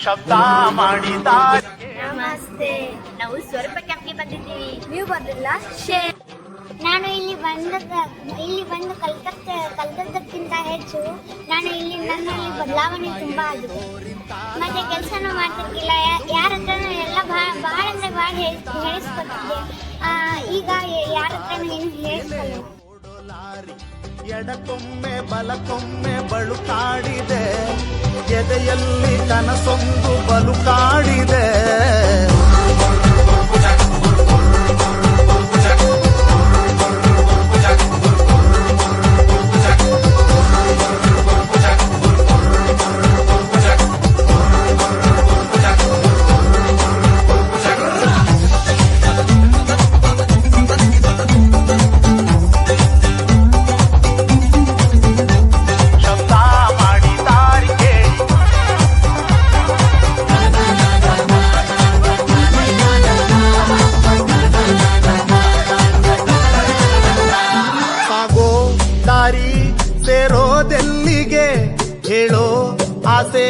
ಶಬ್ದ ಮಾಡಿದ. ನಮಸ್ತೆ, ನಾವು ಸ್ವರೂಪ ಕ್ಯಾಂಪ್ಗೆ ಬಂದಿದ್ದೀವಿ. ನೀವು ಬಂದಿಲ್ಲ? ನಾನು ಇಲ್ಲಿ ಬಂದು ಕಲ್ತದ್ದಕ್ಕಿಂತ ಹೆಚ್ಚು ನನ್ನಲ್ಲಿ ಬದಲಾವಣೆ ತುಂಬಾ ಆಗಿದೆ. ಮತ್ತೆ ಕೆಲಸನೂ ಮಾಡ್ತಿರ್ಲಿಲ್ಲ, ಯಾರ ಹತ್ರನೂ ಎಲ್ಲ ಬಹಳ ಅಂದ್ರೆ ಬಹಳ ಹೇಳಿಸ್ಕೊತಿದ್ದೆ. ಈಗ ಯಾರ ಹತ್ರನೂ ಏನು ಹೇಳಿಸ್ಕೊಳ್ಳ. ಎಡಕೊಮ್ಮೆ ಬಲಕೊಮ್ಮೆ ಬಳುಕಾಡಿದೆ, ಎದೆಯಲ್ಲಿ ಕನಸೊಂದು ಬಲುಕಾಡಿದೆ. ಸೇರೋದೆಲ್ಲಿಗೆ ಹೇಳೋ ಆಸೆ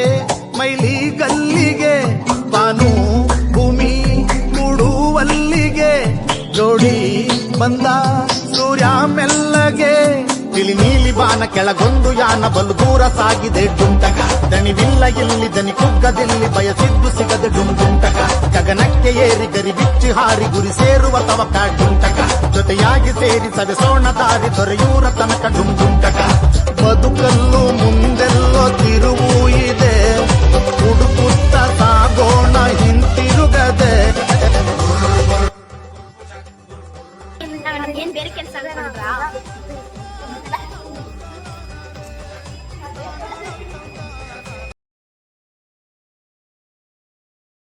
ಮೈಲಿ ಗಲ್ಲಿಗೆ, ಬಾನು ಭೂಮಿ ಕೂಡುವಲ್ಲಿಗೆ, ಜೋಡಿ ಬಂದ ಸೂರ್ಯ ಮೆಲ್ಲಗೆ. ತಿಳಿ ನೀಲಿ ಬಾನ ಕೆಳಗೊಂದು ಯಾನ ಬಲು ದೂರ ಸಾಗಿದೆ ಡುಂಟಕ. ದಣಿವಿಲ್ಲ ಇಲ್ಲಿ ದನಿ ಕುಗ್ಗದಿಲ್ಲಿ, ಬಯಸಿದ್ದು ಸಿಗದೆ ಡುಂಟಕ. ಗಗನಕ್ಕೆ ಏರಿ ಗರಿ ಬಿಚ್ಚಿ ಹಾರಿ ಗುರಿ ಸೇರುವ ತವಕ ಡುಂಟಕ. ಜೊತೆಯಾಗಿ ಸೇರಿ ಸವೆಸೋಣ ದಾರಿ ದೊರೆಯೂರ ತನಕ ಡುಂಟಕ. ಬದುಕಲ್ಲು ಮುಂದೆಲ್ಲೋ ತಿರುವು ಇದೆ, ಹುಡುಕುತ್ತ ಸಾಗೋಣ ಹಿಂತಿರುಗದೆ. ಏನ್ ಬೇರೆ ಕೆಲಸ